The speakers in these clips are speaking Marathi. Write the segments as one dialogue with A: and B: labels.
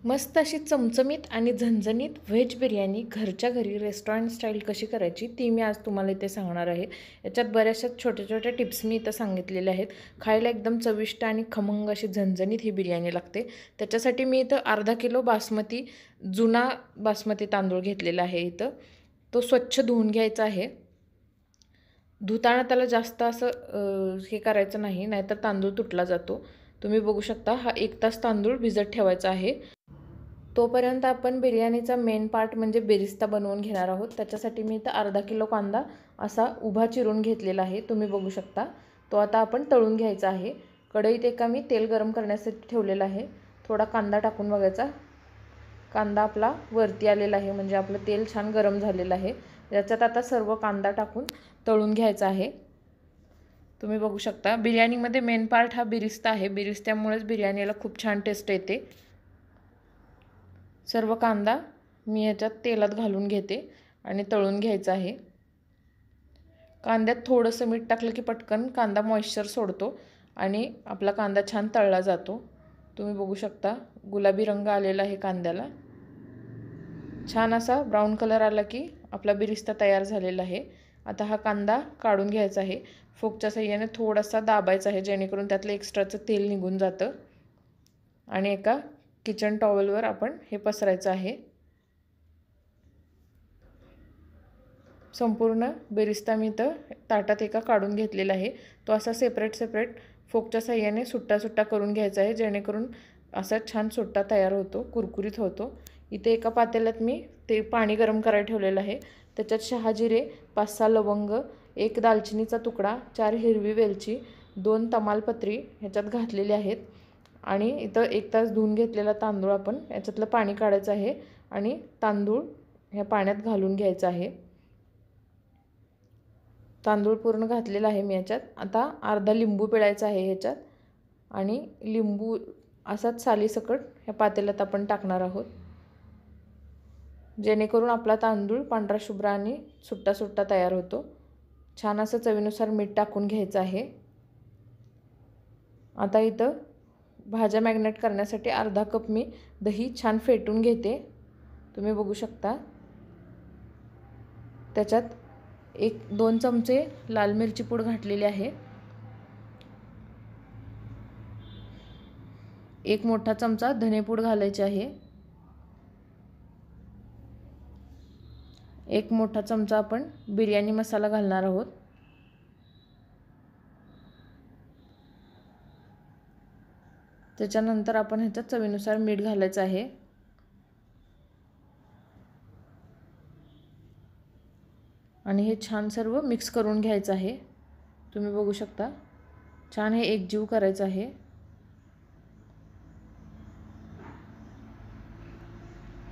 A: मस्त अशी चमचमीत आणि झणझणीत व्हेज बिर्याणी घरच्या घरी रेस्टॉरंट स्टाईल कशी करायची ती मी आज तुम्हाला इथे सांगणार आहे। याच्यात बऱ्याचशा छोट्या छोट्या टिप्स मी इथं सांगितलेल्या आहेत। खायला एकदम चविष्ट आणि खमंग अशी झणझणीत ही बिर्याणी लागते। त्याच्यासाठी मी इथं अर्धा किलो बासमती जुना बासमती तांदूळ घेतलेला आहे। इथं तो स्वच्छ धुवून घ्यायचा आहे। धुताना त्याला जास्त असं हे करायचं नाही, नाहीतर तांदूळ तुटला जातो। तुम्ही बघू शकता हा 1 तास तांदूळ भिजत ठेवायचा आहे। तोपर्यंत आपण बिर्याणीचा मेन पार्ट म्हणजे बेरिस्ता बनवून घेणार आहोत। त्याच्यासाठी मी इथं अर्धा किलो कांदा असा उभा चिरून घेतलेला आहे, तुम्ही बघू शकता। तो आता आपण तळून घ्यायचा आहे। कढईत एका मी तेल गरम करण्यासाठी ठेवलेलं आहे। थोडा कांदा टाकून बघायचा। कांदा आपला वरती आलेला आहे, म्हणजे आपलं तेल छान गरम झालेलं आहे। याच्यात आता सर्व कांदा टाकून तळून घ्यायचा आहे। तुम्ही बघू शकता बिर्याणीमध्ये मेन पार्ट हा बिरिस्ता आहे। बिरिस्त्यामुळेच बिर्याणीला खूप छान टेस्ट येते। सर्व कांदा मी याच्यात तेलात घालून घेते आणि तळून घ्यायचा आहे। कांद्यात थोडंसं मीठ टाकलं की पटकन कांदा मॉइश्चर सोडतो आणि आपला कांदा छान तळला जातो। तुम्ही बघू शकता गुलाबी रंग आलेला आहे कांद्याला। छान असा ब्राऊन कलर आला की आपला बिरिस्ता तयार झालेला आहे। आता हा कांदा काढून घ्यायचा आहे। फोकच्या साहाय्याने थोडासा दाबायचा आहे, जेणेकरून त्यातलं एक्स्ट्राचं तेल निघून जातं। आणि एका किचन टॉवेलवर आपण हे पसरायचं आहे। संपूर्ण बेरिस्ता मी इथं ताटात एका काढून घेतलेला आहे। तो असा सेपरेट फोकच्या साहाय्याने सुट्टा करून घ्यायचा आहे, जेणेकरून असा छान सुट्टा तयार होतो, कुरकुरीत होतो। इथे एका पातेल्यात मी ते पाणी गरम करायला ठेवलेलं आहे। त्याच्यात शहाजिरे, 5-6 लवंग, 1 दालचिनीचा तुकडा, 4 हिरवी वेलची, 2 तमालपत्री ह्याच्यात घातलेले आहेत। आणि इथं 1 तास धुवून घेतलेला तांदूळ आपण याच्यातलं पाणी काढायचं आहे आणि तांदूळ ह्या पाण्यात घालून घ्यायचा आहे। तांदूळ पूर्ण घातलेला आहे मी याच्यात। आता अर्धा लिंबू पिळायचा आहे ह्याच्यात आणि लिंबू असाच सालीसकट ह्या पातेल्यात आपण टाकणार आहोत, जेणेकरून आपला तांदूळ पांढरा शुभ्र आणि सुट्टा तयार होतो। छान असं चवीनुसार मीठ टाकून घ्यायचं आहे। आता इथं भाज्या मॅग्नेट करण्यासाठी अर्धा कप मी दही छान फेटून घेते, तुम्ही बघू शकता। त्याच्यात 1-2 चमचे लाल मिरची पूड घातलेली आहे। 1 मोठा चमचा धनेपूड घालायची आहे। 1 मोठा चमचा आपण बिर्याणी मसाला घालणार आहोत। त्याच्यानंतर आपण ह्याच्यात चवीनुसार मीठ घालायचं आहे। आणि हे छान सर्व मिक्स करून घ्यायचं आहे। तुम्ही बघू शकता छान हे एकजीव करायचं आहे।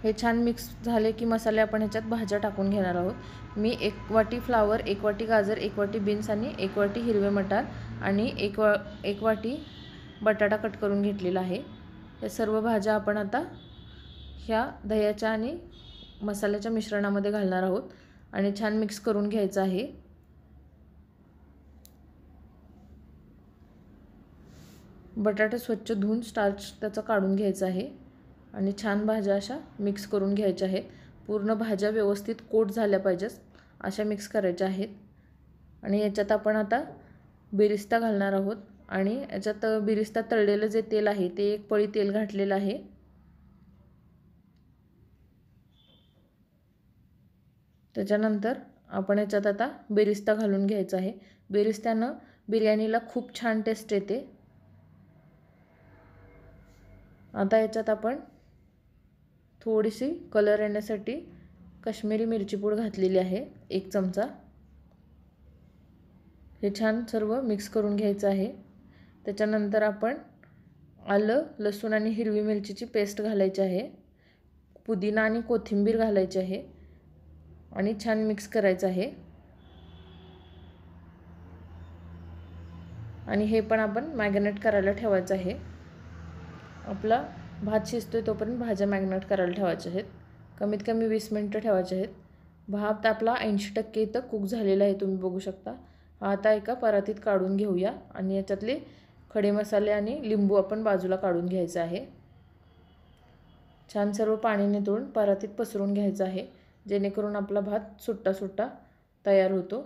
A: हे छान मिक्स झाले की मसाले आपण ह्याच्यात भाज्या टाकून घेणार आहोत। मी 1 वाटी फ्लावर, 1 वाटी गाजर, 1 वाटी बीन्स आणि 1 वाटी हिरवे मटार आणि 1 वाटी बटाटा कट करून घेतलेला आहे। या सर्व भाज्या आपण आता ह्या दह्याच्या आणि मसाल्याच्या मिश्रणामध्ये घालणार आहोत आणि छान मिक्स करून घ्यायचं आहे। बटाटा स्वच्छ धुवून स्टार्च त्याचा काढून घ्यायचा आहे आणि छान भाज्या अशा मिक्स करून घ्यायच्या आहेत। पूर्ण भाज्या व्यवस्थित कोट झाल्या पाहिजेत अशा मिक्स करायच्या आहेत। आणि याच्यात आपण आता बिरिस्ता घालणार आहोत आणि याच्यात बिरिस्ता तळलेलं जे तेल आहे ते 1 पळी तेल घातलेलं आहे। त्याच्यानंतर आपण याच्यात आता बिरिस्ता घालून घ्यायचा आहे। बिरिस्त्यानं बिर्याणीला खूप छान टेस्ट येते। आता याच्यात आपण थोडीशी कलर येण्यासाठी काश्मीरी मिरची पूड घातलेली आहे, 1 चमचा। हे छान सर्व मिक्स करून घ्यायचं आहे। त्याच्यानंतर आपण आलं, लसूण आणि हिरवी मिरचीची पेस्ट घालायची आहे। पुदिना आणि कोथिंबीर घालायची आहे आणि छान मिक्स करायचं आहे। आणि हे पण आपण मॅग्नेट करायला ठेवायचं आहे। आपला भात शिजतोय तोपर्यंत भाज्या मॅग्नेट करायला ठेवायच्या आहेत। कमीत कमी 20 मिनिटं ठेवायचे आहेत। भात आपला 80% इथं कुक झालेला आहे, तुम्ही बघू शकता। आता एका परातीत काढून घेऊया आणि याच्यातले खडे मसाले आणि लिंबू आपण बाजूला काढून घ्यायचं आहे। छान सर्व पाणी निथळून परातीत पसरून घ्यायचं आहे, जेणेकरून आपला भात सुट्टा सुट्टा तयार होतो।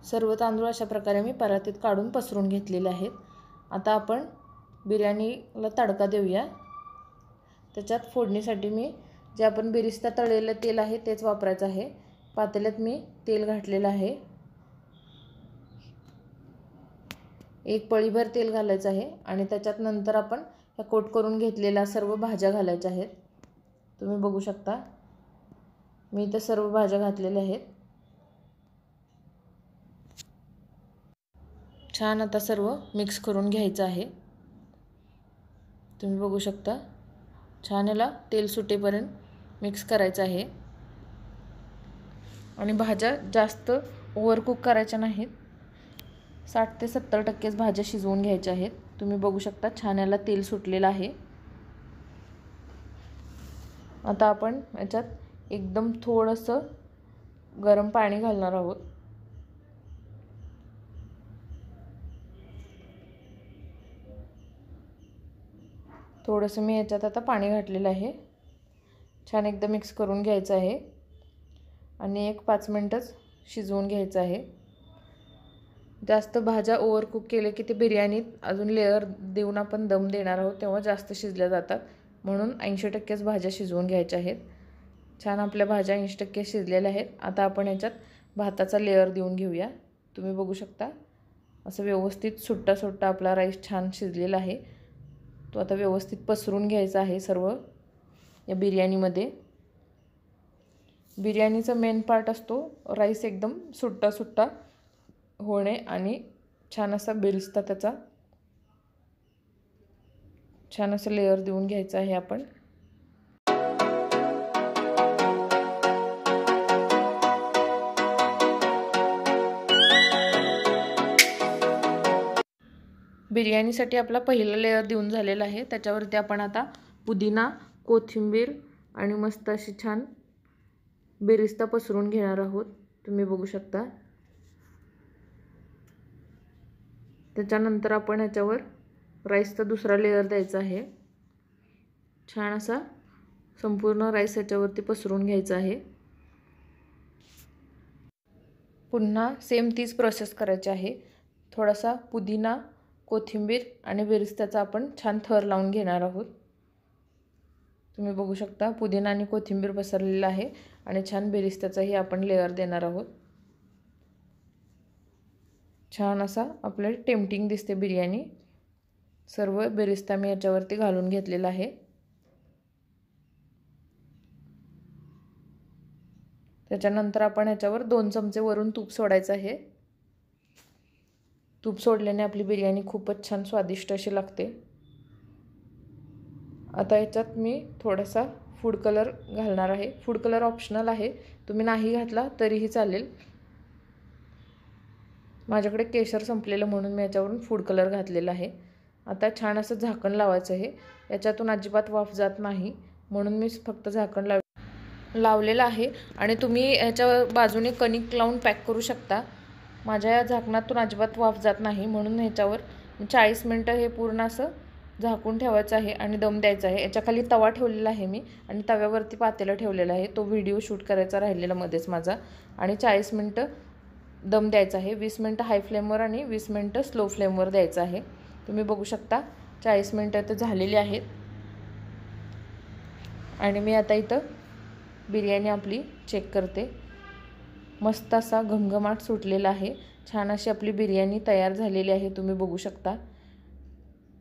A: सर्व तांदूळ अशा प्रकारे मी परातीत काढून पसरून घेतलेले आहेत। आता आपण बिर्याणीला तडका देऊया। त्याच्यात फोडणीसाठी मी जे आपण बिरिस्ता तळलेलं तेल आहे तेच वापरायचं आहे। पातेल्यात मी तेल घातलेलं आहे, एक पळीभर तेल घालायचं आहे आणि त्याच्यात नंतर आपण या कोट करून घेतलेल्या सर्व भाज्या घालायच्या आहेत। तुम्ही बघू शकता मी इथे सर्व भाज्या घातलेल्या आहेत। छान आता सर्व मिक्स करून घ्यायचं आहे। तुम्ही बघू शकता छान याला तेल सुटेपर्यंत मिक्स करायचं आहे आणि भाज्या जास्त ओव्हर कुक करायच्या नाहीत। 60 ते 70% भाज्या शिजवून घ्यायच्या आहेत। तुम्ही बघू शकता छान याला तेल सुटलेलं आहे। आता आपण याच्यात एकदम थोडंसं गरम पाणी घालणार आहोत। थोडंसं मी याच्यात आता पाणी घातलेलं आहे। छान एकदा मिक्स करून घ्यायचं आहे आणि एक 5 मिनिटच शिजवून घ्यायचं आहे। जास्त भाज्या ओव्हर कुक केले की ते बिर्याणीत अजून लेयर देऊन आपण दम देणार आहोत, तेव्हा जास्त शिजल्या जातात। म्हणून 80% भाज्या शिजवून घ्यायच्या आहेत। छान आपल्या भाज्या 80% शिजलेल्या आहेत। आता आपण याच्यात भाताचा लेयर देऊन घेऊया। तुम्ही बघू शकता असं व्यवस्थित सुट्टा सुट्टा आपला राईस छान शिजलेला आहे। तो आता व्यवस्थित पसरून घ्यायचा आहे सर्व या बिर्याणीमध्ये। बिर्याणीचा मेन पार्ट असतो राईस एकदम सुट्टा सुट्टा होणे आणि छान असा बिरिस्ता त्याचा छान असं लेयर देऊन घ्यायचं आहे आपण। बिर्याणीसाठी आपला पहिला लेयर देऊन झालेला आहे। त्याच्यावरती आपण आता पुदिना, कोथिंबीर आणि मस्त अशी छान बिरिस्ता पसरून घेणार आहोत। तुम्ही बघू शकता त्याच्यानंतर आपण याच्यावर राईसचा दुसरा लेयर द्यायचा आहे। छान असा संपूर्ण राईस याच्यावरती पसरून घ्यायचा आहे। पुन्हा सेम तीच प्रोसेस करायची आहे। थोडासा पुदिना, कोथिंबीर आणि बिरिस्त्याचा आपण छान थर लावून घेणार आहोत। तुम्ही बघू शकता पुदिना आणि कोथिंबीर पसरलेला आहे आणि छान बिरिस्त्याचाही आपण लेयर देणार आहोत। छान असा आपल्याला टेम्पटिंग दिसते बिर्याणी। सर्व बिरिस्ता मी याच्यावरती घालून घेतलेला आहे। त्याच्यानंतर आपण याच्यावर 2 चमचे वरून तूप सोडायचं आहे। तूप सोडल्याने आपली बिर्याणी खूपच छान स्वादिष्ट अशी लागते। आता याच्यात मी थोडासा फूड कलर घालणार आहे। फूड कलर ऑप्शनल आहे, तुम्ही नाही घातला तरीही चालेल। माझ्याकडे केशर संपलेलं म्हणून मी याच्यावरून फूड कलर घातलेला आहे। आता छान असं झाकण लावायचं आहे। याच्यातून अजिबात वाफ जात नाही म्हणून मी फक्त झाकण लावलेलं आहे आणि तुम्ही याच्या बाजूने कणिक लावून पॅक करू शकता। माझ्या या झाकणातून अजिबात वाफ जात नाही म्हणून ह्याच्यावर 40 मिनिटं हे पूर्ण असं झाकून ठेवायचं आहे आणि दम द्यायचा आहे। याच्या खाली तवा ठेवलेला आहे मी आणि तव्यावरती पातेलं ठेवलेलं आहे। तो व्हिडिओ शूट करायचा राहिलेला मध्येच माझा आणि 40 मिनिटं दम द्यायचा आहे। 20 मिनिटं हाय फ्लेमवर आणि 20 मिनिटं स्लो फ्लेमवर द्यायचं आहे। तुम्ही बघू शकता 40 मिनिटं तर झालेली आहेत आणि मी आता इथं बिर्याणी आपली चेक करते। मस्त असा घमघमाट सुटलेला आहे। छान अशी आपली बिर्याणी तयार झालेली आहे, तुम्ही बघू शकता।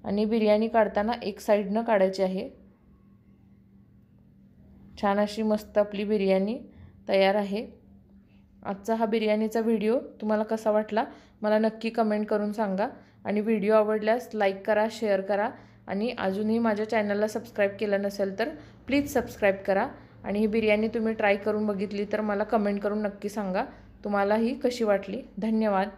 A: आणि बिर्याणी काढताना एक साइडनं काढायची आहे। छान अशी मस्त आपली बिर्याणी तयार आहे। आजचा हा बिर्याणीचा व्हिडिओ तुम्हाला कसा वाटला मला नक्की कमेंट करून सांगा आणि व्हिडिओ आवडल्यास लाईक करा, शेअर करा आणि अजूनही माझ्या चॅनलला सबस्क्राईब केलं नसेल तर प्लीज सबस्क्राईब करा आणि ही बिर्याणी तुम्ही ट्राय करून बघितली तर मला कमेंट करून नक्की सांगा तुम्हाला ही कशी वाटली। धन्यवाद।